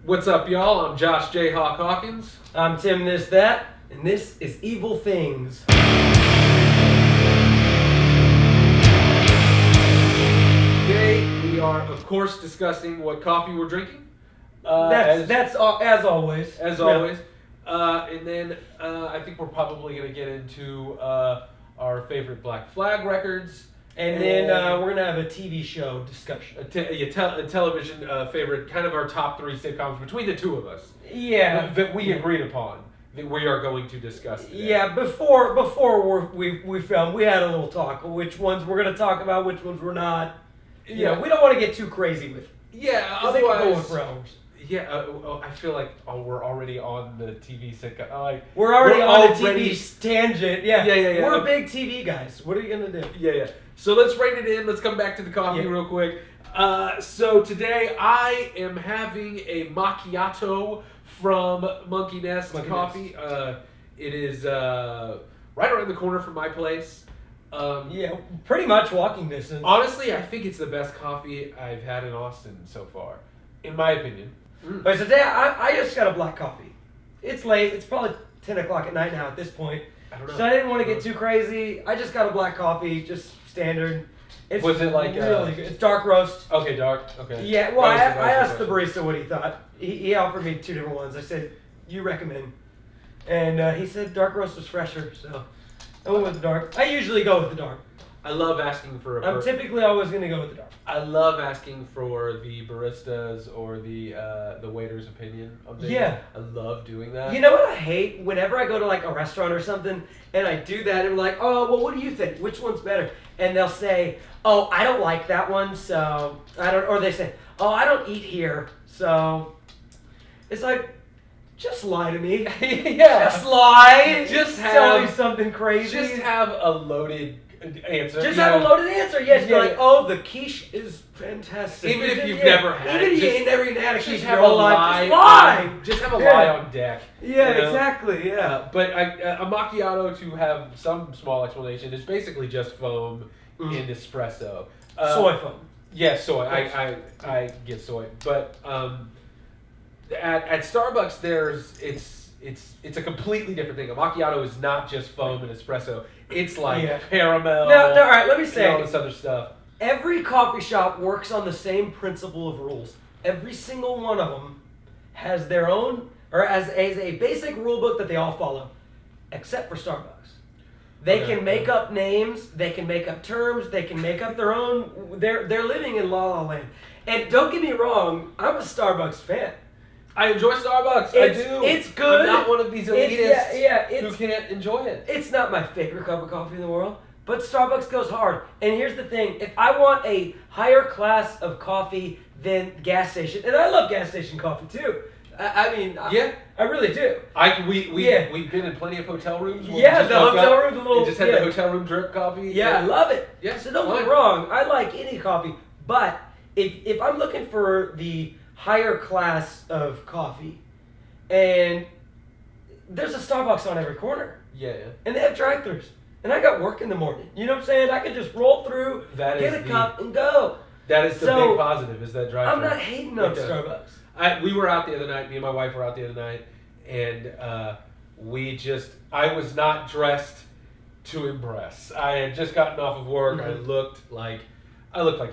What's up, y'all? I'm Josh J. Hawk Hawkins. I'm Tim This That, and this is Evil Things. Today we are, of course, discussing what coffee we're drinking. That's as always. As always. And then I think we're probably going to get into our favorite Black Flag records. And then we're gonna have a TV show discussion. A television favorite, kind of our top 3 sitcoms between the two of us. Yeah, That we agreed upon that we are going to discuss today. Yeah, before we filmed, we had a little talk. Which ones we're gonna talk about, which ones we're not. Yeah, we don't want to get too crazy with it. Yeah, Because they can go otherwise. on for hours. Yeah, I feel like we're already on the TV sitcom. We're already on the already- TV tangent. Yeah. Yeah. We're big TV guys. What are you gonna do? Yeah. So let's rein it in. Let's come back to the coffee real quick. So today I am having a macchiato from Monkey Nest Coffee. It is right around the corner from my place. Yeah, pretty much walking distance. Honestly, I think it's the best coffee I've had in Austin so far, in my opinion. But today I just got a black coffee. It's late. It's probably 10 o'clock at night now at this point. I don't know. So I didn't want to get too crazy. I just got a black coffee, just standard. It's Was it like really good? It's dark roast. Okay, dark. Okay. Yeah. Well, I That was asked the question. barista what he thought. He offered me 2 different ones. I said, "You recommend?" And he said dark roast was fresher, so I went with the dark. I usually go with the dark. I love asking for I'm typically always gonna go with the dark. I love asking for the baristas or the waiter's opinion on things. Yeah. I love doing that. You know what I hate? Whenever I go to like a restaurant or something and I do that and I'm like, oh, well, what do you think? Which one's better? And they'll say, oh, I don't like that one, so I don't, or they say, oh, I don't eat here, so it's like, just lie to me. Yeah. Just lie. Just tell me have- something crazy. Just have a loaded answer. Just you have a know? loaded answer. Yes, Yeah. like, oh, the quiche is fantastic. Even if you've never had even it, if you just- ain't never even had a quiche Just in have your a whole life, lie. just lie. Just have a Yeah. lie on deck. Yeah, you know? exactly. Yeah. But a macchiato, to have some small explanation, is basically just foam in espresso. Soy foam. Yeah, soy. I get soy, but at Starbucks it's a completely different thing. A macchiato is not just foam and espresso. It's like caramel. No, all right. Let me and say, all this other stuff. every coffee shop works on the same principle of rules. Every single one of them has their own, or as a basic rule book that they all follow, except for Starbucks. They Okay. can make up names, they can make up terms, they can make up their own. They're living in La La Land. And don't get me wrong, I'm a Starbucks fan. I enjoy Starbucks. I It's- do. it's good. I'm not one of these elitists It's who can't enjoy it. It's not my favorite cup of coffee in the world, but Starbucks goes hard. And here's the thing, if I want a higher class of coffee than gas station, and I love gas station coffee too. I mean, Yeah. I really do. We've been in plenty of hotel rooms. Where we Yeah, just the woke hotel up room, the little- and just had yeah. the hotel room drip coffee. Yeah, I love it. Yeah, So don't get fine. me wrong, I like any coffee, but if I'm looking for the higher class of coffee, and there's a Starbucks on every corner, Yeah. and they have drive-thrus, and I got work in the morning. You know what I'm saying? I can just roll through, That get is a the- cup, and go. That is the So, big positive, is that drive. I'm not hating on Okay. Starbucks. We were out the other night. Me and my wife were out the other night, and I was not dressed to impress. I had just gotten off of work. I looked like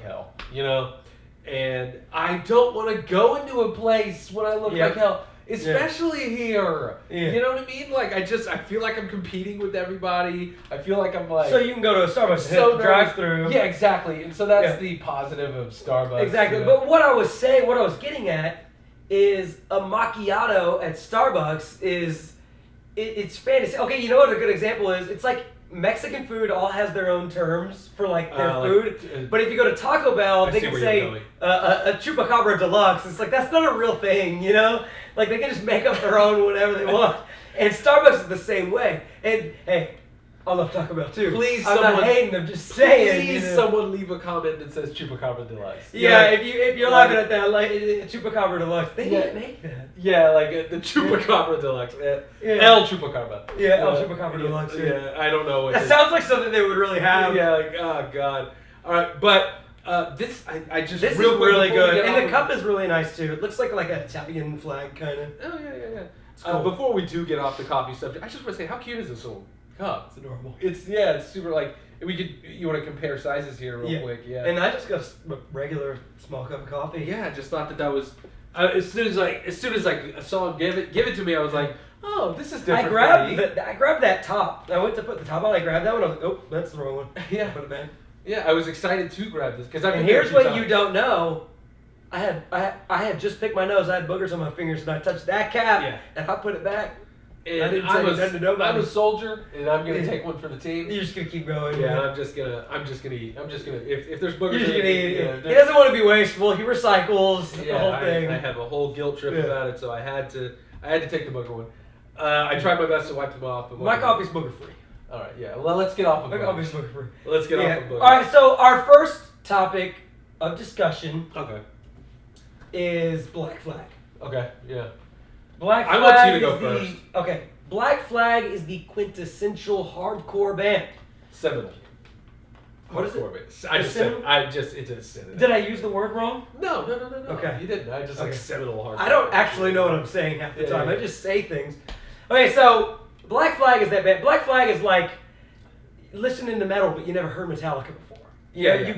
hell, you know. And I don't want to go into a place when I look Yeah. like hell, especially here. Yeah. You know what I mean? Like I feel like I'm competing with everybody. I feel like I'm like So you can go to a Starbucks and so hit the nervous. drive-through. Yeah, exactly. And so that's Yeah. the positive of Starbucks. Exactly. you know? But what I was saying, what I was getting at, is a macchiato at Starbucks it's fantasy. Okay, you know what a good example is? It's like Mexican food all has their own terms for like their food. But if you go to Taco Bell, I they see can where you're say going. a chupacabra deluxe. It's like that's not a real thing, you know? Like they can just make up their own whatever they want. And Starbucks is the same way. And hey, I love Taco Bell too. Please, I'm someone- not hating. I'm just saying. Please, you know? someone leave a comment that says Chupacabra Deluxe. Yeah, Like- if you're like- laughing at that, like Chupacabra Deluxe, they Yeah. didn't make that. Yeah, like the Chupacabra Deluxe. Yeah. El Chupacabra. Yeah, El Chupacabra Deluxe, yeah. Yeah, I don't know what That sounds like something they would really have. Yeah, like, oh, God. All right, but I just This real is quick really before we good, get and off the of- cup is really nice too. It looks like an Italian flag kind of. Oh yeah. cool. Before we do get off the coffee subject, I just want to say how cute is this little cup? It's adorable. It's super like you want to compare sizes here real quick, yeah. And I just got a regular small cup of coffee. Yeah, I just thought that was as soon as I saw him give it to me, I was like, oh, this is different. I grabbed that top. I went to put the top on. I grabbed that one. I was like, oh, that's the wrong one. Yeah. Put it back. Yeah, I was excited to grab this because I've been And there here's a few what times. you don't know. I had just picked my nose. I had boogers on my fingers, and I touched that cap. Yeah. And I put it back. And I didn't say nothing to nobody. I'm a soldier, and I'm gonna Yeah. take one for the team. You're just gonna keep going. Yeah, I'm just gonna eat. If there's boogers, You're just in gonna it, eat yeah, it. He doesn't want to be wasteful. He recycles the Yeah, whole thing. I have a whole guilt trip Yeah. about it, so I had to take the booger one. I tried my best to wipe them off. But My coffee's booger free. All right, yeah. Well, let's get off of My boogers. coffee's booger free. Let's get Yeah. off of boogers. All right. So our first topic of discussion Okay. is Black Flag. Okay. Yeah. Black I Flag want you to go is first. Okay. Black Flag is the quintessential hardcore band. Seminole. What is it? Hardcore. I A just said. Seminole? It's a synonym. Did I use the word wrong? No. Okay. You didn't. I just like Okay. seminal hardcore. I don't actually know what I'm saying half the Yeah, time. yeah. I just say things. Okay, so Black Flag is that band. Black Flag is like listening to metal, but you never heard Metallica before. Yeah, You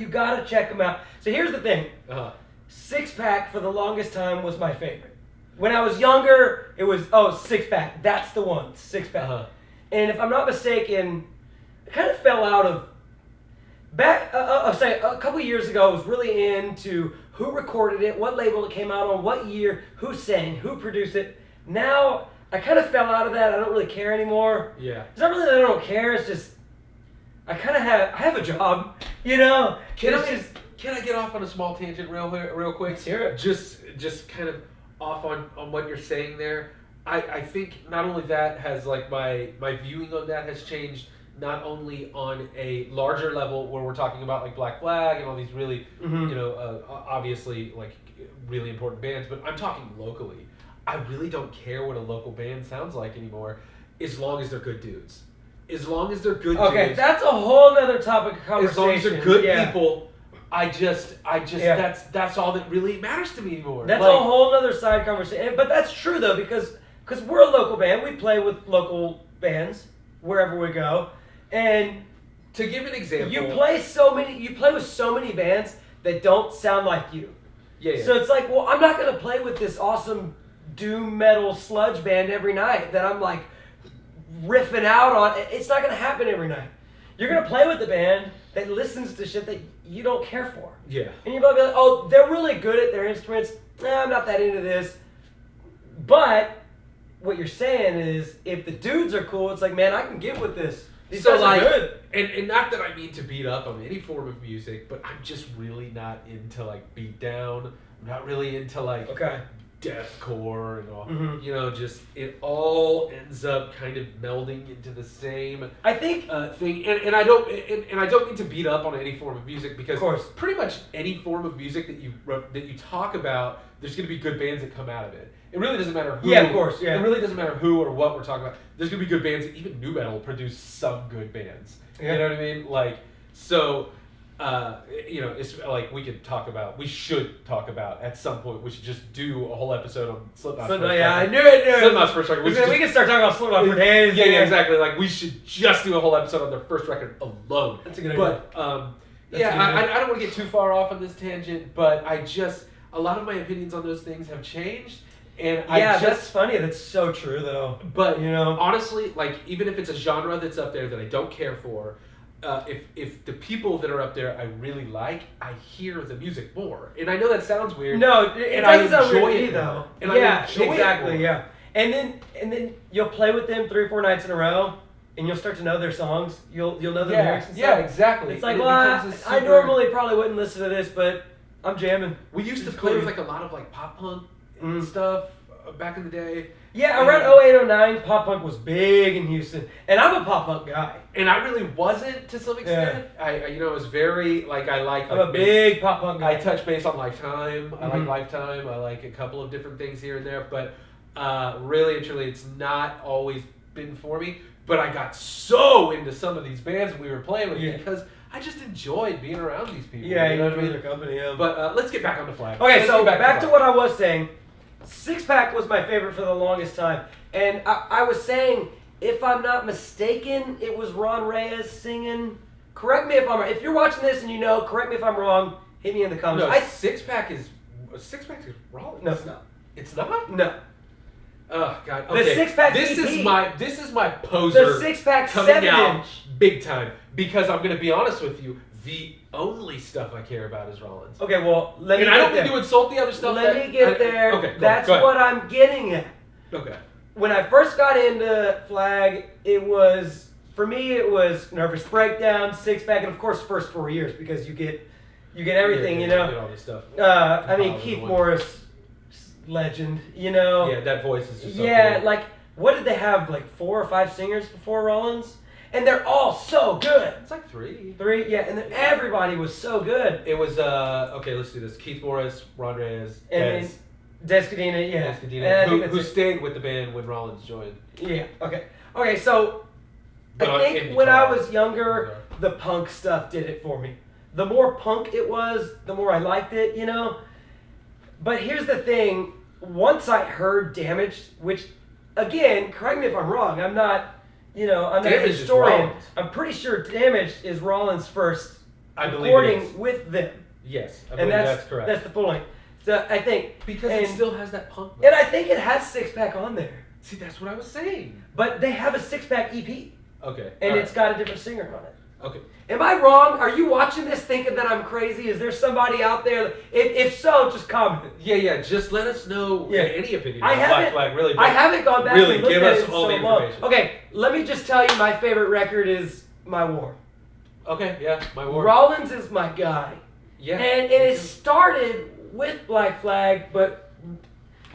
gotta check them out. So here's the thing. Uh-huh. Six Pack for the longest time was my favorite. When I was younger, it was Six Pack. That's the one. Six Pack. Uh-huh. And if I'm not mistaken, I kind of fell out of say a couple years ago. I was really into who recorded it, what label it came out on, what year, who sang, who produced it. Now I kind of fell out of that. I don't really care anymore. Yeah. It's not really that I don't care. It's just I have a job, you know. Can It's I get off on a small tangent real quick? Let's hear it. Just kind of off on what you're saying there. I think not only that has like my viewing on that has changed, not only on a larger level where we're talking about like Black Flag and all these really Mhm. obviously like really important bands, but I'm talking locally. I really don't care what a local band sounds like anymore, as long as they're good dudes. As long as they're good Okay, dudes. that's a whole other topic of conversation. As long as they're good Yeah. people, I just Yeah. that's all that really matters to me anymore. That's Like, a whole other side conversation. But that's true though, because we're a local band. We play with local bands wherever we go, and to give an example. you play with so many bands that don't sound like you. Yeah. So it's like, well, I'm not gonna play with this awesome doom metal sludge band every night that I'm like riffing out on. It's not gonna happen every night. You're gonna play with the band that listens to shit that you don't care for. Yeah. And you're probably like, oh, they're really good at their instruments. Nah, I'm not that into this. But what you're saying is, if the dudes are cool, it's like, man, I can get with this. These So guys like, are good. and not that I mean to beat up on any form of music, but I'm just really not into like beat down. I'm not really into like Okay. deathcore and all. Mhm. Just it all ends up kind of melding into the same I think. thing. And I don't mean to beat up on any form of music because Of course. pretty much any form of music that you talk about, there's going to be good bands that come out of it. It really doesn't matter who. Yeah, of course, yeah. It really doesn't matter who or what we're talking about. There's going to be good bands. Even new metal produce some good bands. Yeah. You know what I mean? Like, so, it's like we should talk about at some point. We should just do a whole episode on Slipknot's So, first yeah, I record. knew it. Slipknot's first record. We should can start talking about Slipknot for days. yeah, exactly. Like we should just do a whole episode on their first record alone. That's a good idea. But That's a good idea. I don't want to get too far off on this tangent, but a lot of my opinions on those things have changed, and That's funny. That's so true, though. But You know? honestly, like even if it's a genre that's up there that I don't care for, if the people that are up there I really like, I hear the music more. And I know that sounds weird. No, it And I doesn't sound enjoy weird to it me, though. more. And I Yeah, enjoy it exactly. more. Yeah, and then you'll play with them 3 or 4 nights in a row, and you'll start to know their songs. You'll know the lyrics and stuff. Yeah, exactly. It's like, And it well, becomes a I super- normally probably wouldn't listen to this, but I'm jamming. We used to It's play cool. with like a lot of like pop punk and Mm. stuff back in the day. Yeah, around 08, 09, pop punk was big in Houston, and I'm a pop punk guy. And I really wasn't to some extent. I was very like I like. I'm a big pop punk guy. I touch base on Lifetime. I like Mhm. Lifetime. I like a couple of different things here and there, but really and truly, it's not always been for me. But I got so into some of these bands we were playing with Yeah. because I just enjoyed being around these people. Yeah, you know what I enjoy mean? their company. Yeah. But let's get back on the flag. Okay, Let's so get back to Flag. what I was saying. Six Pack was my favorite for the longest time. And I was saying, if I'm not mistaken, it was Ron Reyes singing. Correct me if I'm wrong. If you're watching this and you know, correct me if I'm wrong. Hit me in the comments. No, Six Pack is Rollins. No, it's not. It's not. No. Oh God. The Okay. 6-pack This EP. is my poser. The 6-pack coming 7-inch. out big time because I'm gonna be honest with you. The only stuff I care about is Rollins. Okay, well, let me And get I don't there. mean to insult the other stuff. Let me get there. Okay. That's go ahead. what I'm getting at. Okay. When I first got into Flag, it was, for me, it was Nervous Breakdown, 6-pack, and of course, first 4 years because you get everything, Yeah, you know. Get all this stuff. I mean, Compiled Keith into one. Morris, legend, you know. Yeah, that voice is just. So Yeah, cool. like, what did they have, like 4 or 5 singers before Rollins? And they're all so good. It's like 3. 3, yeah, and then everybody was so good. It was okay. Let's do this. Keith Morris, Ron Reyes, And then Descadena, yeah. Descadena, And I think who that's it. stayed with the band when Rollins joined. Yeah, okay. Okay, so But I on think indie when I guitar. was younger, the punk stuff did it for me. The more punk it was, the more I liked it, you know? But here's the thing. Once I heard Damaged, which, again, correct me if I'm wrong, I'm not a Damaged is historian. Rollins. I'm pretty sure Damaged is Rollins' first I believe it recording is. with them. Yes, I And believe that's that's correct. That's the full length. So I think. Because and, it still has that punk. And I think it has 6-pack on there. See, that's what I was saying. But they have a 6-pack EP. Okay. And all it's got a different singer on it. right. Okay. Am I wrong? Are you watching this thinking that I'm crazy? Is there somebody out there? If so, just comment. Yeah. Just let us know Yeah. any opinion. I on Black haven't. Flag, really. I haven't gone back Really, and looked give at us it in all so the long. information. Okay, let me just tell you my favorite record is My War. Okay. Yeah. My word. Rollins is my guy. Yeah. And it started with Black Flag, but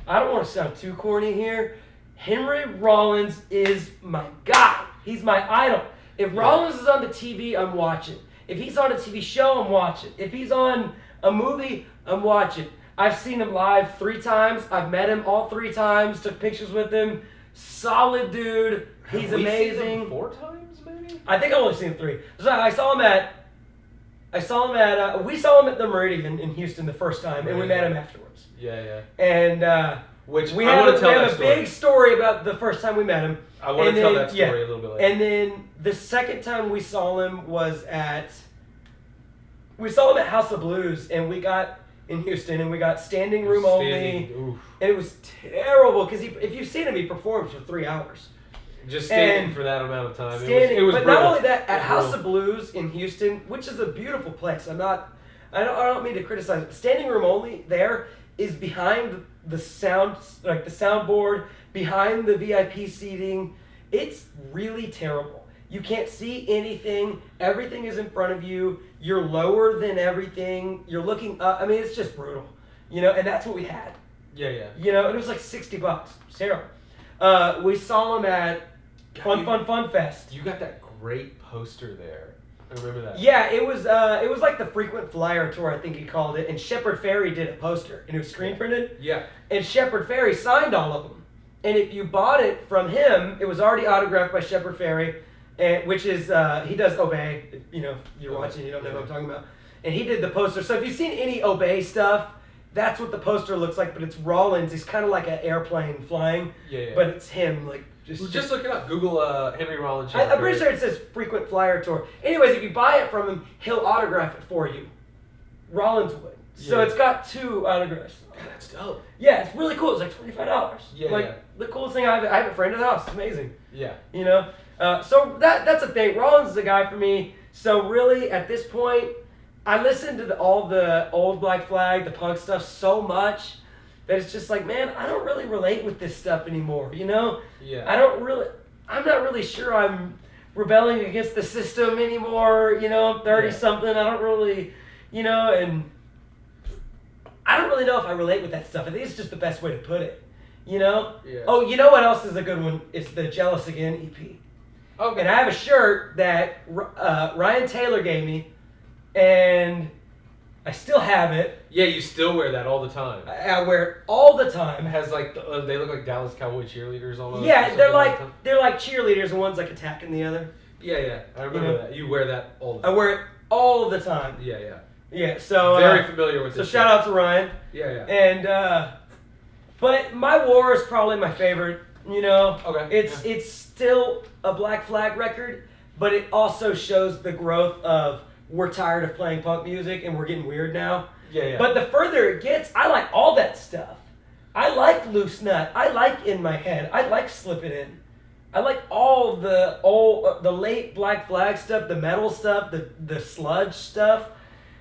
I don't want to sound too corny here. Henry Rollins is my guy. He's my idol. If Rollins is on the TV, I'm watching. If he's on a TV show, I'm watching. If he's on a movie, I'm watching. I've seen him live 3 times. I've met him all 3 times. Took pictures with him. Solid dude. He's Have we amazing. seen them 4 times, maybe. I think I've only seen 3. So we saw him at the Meridian in Houston the first time, and we met him afterwards. Yeah. And Which we I have, want to tell we that have a story. big story about the first time we met him. I want And to tell then- that story yeah. a little bit later. And then the second time we saw him was we saw him at House of Blues, and we got in Houston, and we got standing room only, Oof. and it was terrible because if you've seen him, he performs for 3 hours. Just standing And for that amount of time. Standing, it was but brutal. not only that, It at was House brutal. of Blues in Houston, which is a beautiful place. I don't mean to criticize it. Standing room only there is behind the sound, like the soundboard, behind the VIP seating. It's really terrible. You can't see anything. Everything is in front of you. You're lower than everything. You're looking up. I mean, it's just brutal, and that's what we had. Yeah. And it was like $60. It's terrible. We saw him at Fun Fest. You got that great poster there. I remember that. Yeah, it was like the frequent flyer tour, I think he called it, and Shepard Fairey did a poster, and it was screen printed, Yeah. and Shepard Fairey signed all of them. And if you bought it from him, it was already autographed by Shepard Fairey, and which is he does Obey. If you're watching, you don't know what I'm talking about. And he did the poster. So if you've seen any Obey stuff, that's what the poster looks like. But it's Rollins. He's kind of like an airplane flying, Yeah. but it's him. Like Just look it up. Google Henry Rollins. I'm pretty sure it says frequent flyer tour. Anyways, if you buy it from him, he'll autograph it for you. Rollins would. So Yeah. it's got 2 autographs. God, that's dope. Yeah, it's really cool. It's like $25. Yeah, like yeah. the coolest thing I have a friend at the house. It's amazing. Yeah. So that's a thing. Rollins is a guy for me. So really, at this point, I listened to all the old Black Flag, the punk stuff so much that it's just like, man, I don't really relate with this stuff anymore. Yeah. I'm not really sure I'm rebelling against the system anymore. I'm 30 something. I don't really, and I don't really know if I relate with that stuff. I think it's just the best way to put it. Yeah. Oh, you know what else is a good one? It's the Jealous Again EP. Okay. And I have a shirt that Ryan Taylor gave me, and I still have it. Yeah, you still wear that all the time. I wear it all the It time. has like they look like Dallas Cowboy cheerleaders almost. or Yeah, something they're all the like time. they're like cheerleaders, and one's like attacking the other. Yeah. I remember that. You wear that all the I time. wear it all the time. Yeah, yeah. Yeah, so Very familiar with so this. shout out to Ryan. Yeah, yeah. And but My War is probably my favorite. You know, Okay, it's still a Black Flag record, but it also shows the growth of we're tired of playing punk music and we're getting weird now. Yeah, yeah. But the further it gets, I like all that stuff. I like Loose Nut. I like In My Head. I like Slip It In. I like all the late Black Flag stuff, the metal stuff, the sludge stuff,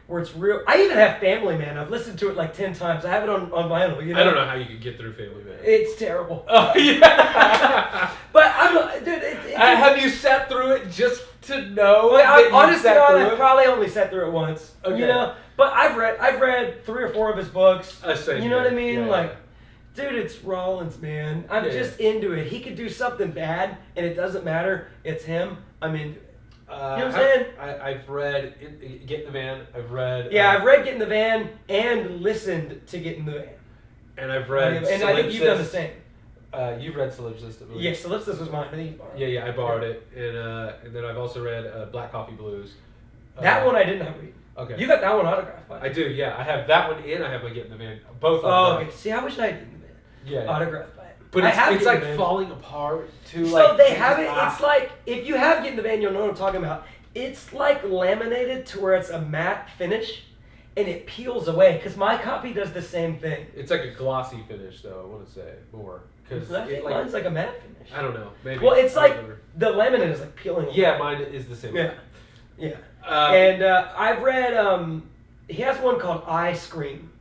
where it's real. I even have Family Man. I've listened to it like 10 times. I have it on vinyl. You know? I don't know how you could get through Family Man. It's terrible. Oh yeah. But dude. Have you sat through it just to know? Well, that you honestly, sat through I it? probably only sat through it once. Okay. You know, but I've read 3 or 4 of his books. Same You know what I here. mean? Yeah, Like, dude, it's Rollins, man. I'm Yeah, just into it. He could do something bad, and it doesn't matter. It's him. I'm into it. You know what I'm saying? I've read Get in the Van. I've read. Yeah, I've read Get in the Van and listened to Get in the Van. And I've read. And I think you've done the same. You've read Solipsist, I believe. Yeah, Solipsist was mine. I think you borrowed it. Yeah, I borrowed it, and then I've also read Black Coffee Blues. That one I did not read. Okay. You got that one autographed by me. I do. Yeah, I have that one and I have my Get in the Van. Both. Oh, autographed. okay. See, I wish I had Get in the Van. Yeah. Autographed by it. But I it's, have it's Get in like the Van. falling apart too. So like, they have it. ah. It's like if you have Get in the Van, you'll know what I'm talking about. It's like laminated to where it's a matte finish, and it peels away. Because my copy does the same thing. It's like a glossy finish, though. I want to say more because I think mine's like a matte finish. I don't know. Maybe. Well, it's I like don't remember. the laminate is like peeling away. Yeah, mine is the same. Yeah. Yeah. And I've read. He has one called I Scream,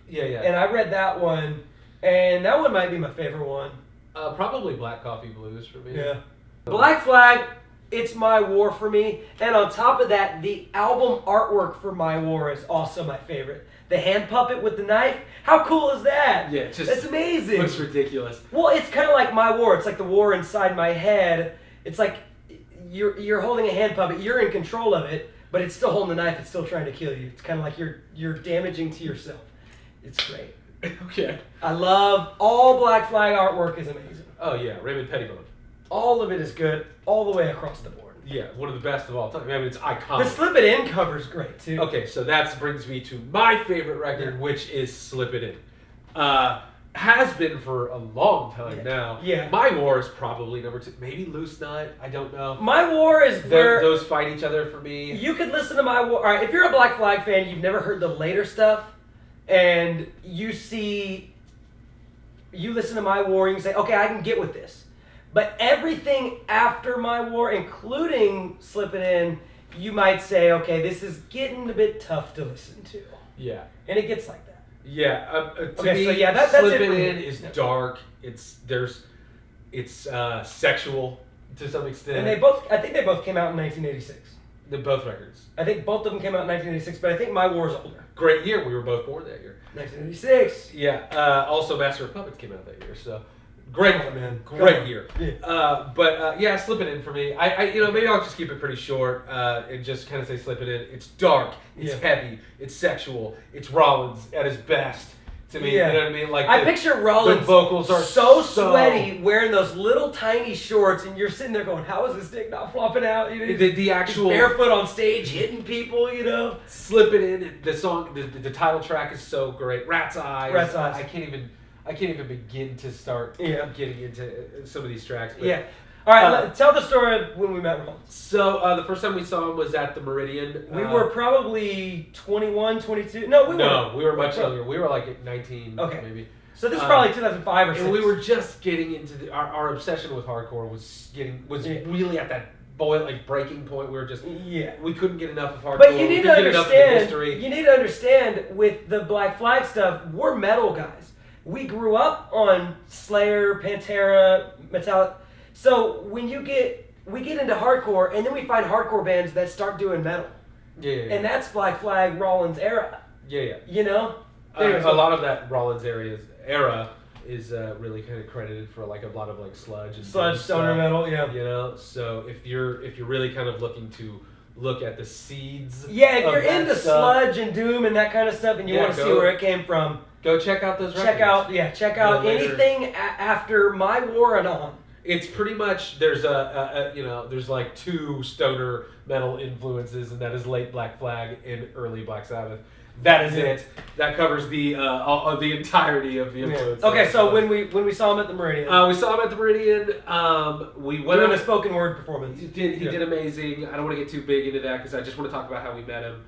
yeah, yeah. and I read that one, and that one might be my favorite one. Probably Black Coffee Blues for me. Yeah. Black Flag, it's My War for me. And on top of that, the album artwork for My War is also my favorite. The hand puppet with the knife. How cool is that? Yeah, just That's amazing. looks ridiculous. Well, it's kind of like My War. It's like the war inside my head. It's like you're holding a hand puppet. You're in control of it, but it's still holding the knife. It's still trying to kill you. It's kind of like you're damaging to yourself. It's great. Okay. I love all Black Flag artwork is amazing. Oh yeah, Raymond Pettibone. All of it is good, all the way across the board. Yeah, one of the best of all time. I mean, it's iconic. The Slip It In cover's great too. Okay, so that brings me to my favorite record, which is Slip It In. Has been for a long time now. Yeah. My War is probably number 2. Maybe Loose Nut. I don't know. My War is where Those fight each other for me. you could listen to My War. All right, if you're a Black Flag fan, you've never heard the later stuff, and you listen to My War, and you say, okay, I can get with this. But everything after My War, including Slip It In, you might say, okay, this is getting a bit tough to listen to. Yeah. And it gets like that. Yeah. To Okay, me, so yeah, that's Slip it It for me. In is dark. It's sexual to some extent. And I think they both came out in 1986. They're both records. I think both of them came out in 1986, but I think My War is older. Great year. We were both born that year. 1986. Yeah. Also, Master of Puppets came out that year. So great, Oh, man. great year. Yeah. But yeah, Slip It In for me. Maybe I'll just keep it pretty short and just kind of say Slip It In. It's dark. It's Yeah. heavy. It's sexual. It's Rollins at his best. To me, Yeah. you know what I mean? Like I picture Rollins the vocals are so sweaty, wearing those little tiny shorts, and you're sitting there going, "How is this dick not flopping out?" You know, The he's actual barefoot on stage, hitting people. You know, Slip It In. The song, the title track is so great. Rat's Eyes. Rat's Eyes. I can't even begin to start Yeah. getting into some of these tracks. But, yeah. All right, tell the story of when we met Rollins. So the first time we saw him was at the Meridian. We were probably 21, 22. No, we were much younger. We were like at 19, Okay. maybe. So this is probably 2005 or 6. And we were just getting into our obsession with hardcore was Yeah. really at that breaking point. We were just Yeah. we couldn't get enough of hardcore. But you We need to couldn't get enough of the understand. history. You need to understand with the Black Flag stuff, we're metal guys. We grew up on Slayer, Pantera, Metallica. So when we get into hardcore, and then we find hardcore bands that start doing metal, Yeah. and that's Black Flag Rollins era. Yeah. You know, A lot of that Rollins era is really kind of credited for like a lot of like sludge and sludge, doom stoner stuff, metal. Yeah. You know, so if you're really kind of looking to look at the seeds. Yeah, if of you're that into stuff, sludge and doom and that kind of stuff, and you Yeah, want to see go- where it came from, go check out those records. check out The later- anything after My War and on. It's pretty much there's there's like two stoner metal influences, and that is late Black Flag and early Black Sabbath. That is it. That covers the entirety of the influence. Okay, so when we saw him at the Meridian, we saw him at the Meridian. We went doing on a spoken word performance. He did amazing. I don't want to get too big into that because I just want to talk about how we met him.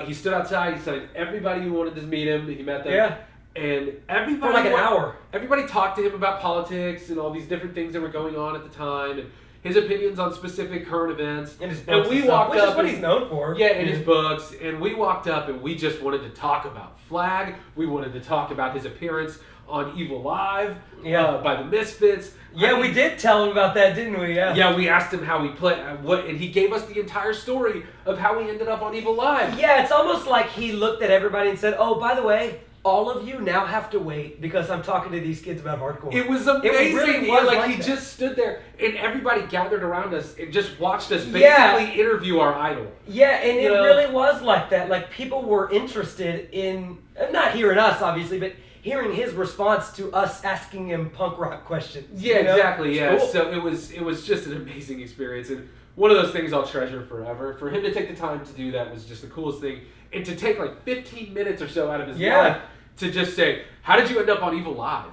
He stood outside. He signed everybody who wanted to meet him. He met them. Yeah. And everybody For like an hour. Everybody talked to him about politics and all these different things that were going on at the time, and his opinions on specific current events. And his books, and we walked which up, is what he's known for. Yeah, in his books. And we walked up, and we just wanted to talk about Flag. We wanted to talk about his appearance on Evil Live by the Misfits. Yeah, we did tell him about that, didn't we? Yeah. Yeah, we asked him how he played, and he gave us the entire story of how he ended up on Evil Live. Yeah, it's almost like he looked at everybody and said, "Oh, by the way, all of you now have to wait because I'm talking to these kids about hardcore." It was amazing. It really was like he that. just stood there, and everybody gathered around us and just watched us basically interview our idol. Yeah, and it really was like that. Like, people were interested in, not hearing us, obviously, but hearing his response to us asking him punk rock questions. Yeah, exactly. Yeah, cool. So it was just an amazing experience, and one of those things I'll treasure forever. For him to take the time to do that was just the coolest thing, and to take like 15 minutes or so out of his life to just say, "How did you end up on Evil Live?"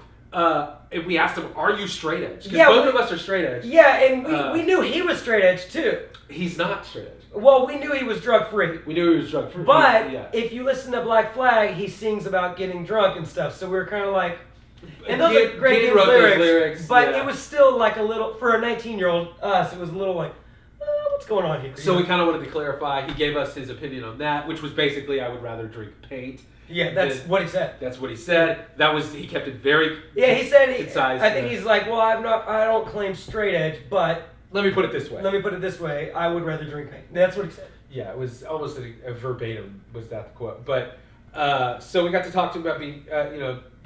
And we asked him, "Are you straight edge?" Because both of us are straight edge. Yeah, and we knew he was straight edge too. He's not straight edge. Well, we knew he was drug free. We knew he was drug free. But if you listen to Black Flag, he sings about getting drunk and stuff. So we were kind of like, and those are great Gene wrote lyrics, those lyrics, but it was still like a little, for a 19-year-old us, it was a little like, what's going on here? So we kind of wanted to clarify. He gave us his opinion on that, which was basically, I would rather drink paint. Yeah, that's what he said. That's what he said. He kept it very he said concise. I think he's like, well, I don't claim straight edge, but let me put it this way. I would rather drink paint. That's what he said. Yeah, it was almost a verbatim was that the quote. But so we got to talk to him about being,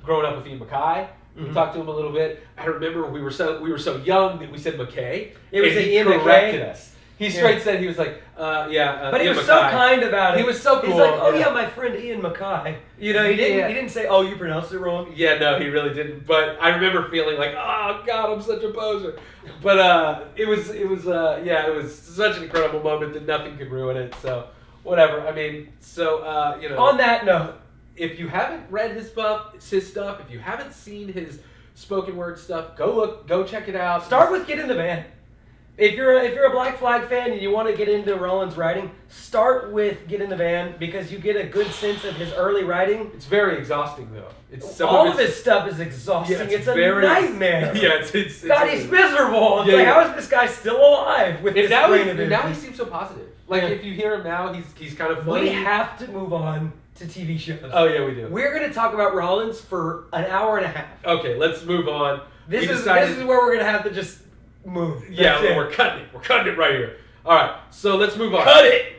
growing up with Ian MacKaye. We talked to him a little bit. I remember we were so young that we said McKay. It was Ian corrected MacKaye. us. He straight said, he was like, but Ian he was MacKaye. so kind about it. He was so cool. He's like, oh yeah, my friend Ian MacKaye. He didn't say, oh, you pronounced it wrong. Yeah, no, he really didn't. But I remember feeling like, oh God, I'm such a poser. But it was such an incredible moment that nothing could ruin it. So whatever. I mean, On that note, if you haven't read his stuff, if you haven't seen his spoken word stuff, go check it out. Start with Get in the Van. If you're a Black Flag fan and you want to get into Rollins' writing, start with Get in the Van because you get a good sense of his early writing. It's very exhausting though. All of his stuff is exhausting. Yeah, it's a nightmare. Yeah, it's God, he's miserable. It's like, how is this guy still alive with this brain of his? Now he seems so positive. Like if you hear him now, he's kind of funny. We have to move on to TV shows. Oh yeah, we do. We're going to talk about Rollins for an hour and a half. Okay, let's move on. This is where we're going to have to just move. We're cutting it. We're cutting it right here. All right, so let's move on. Cut it.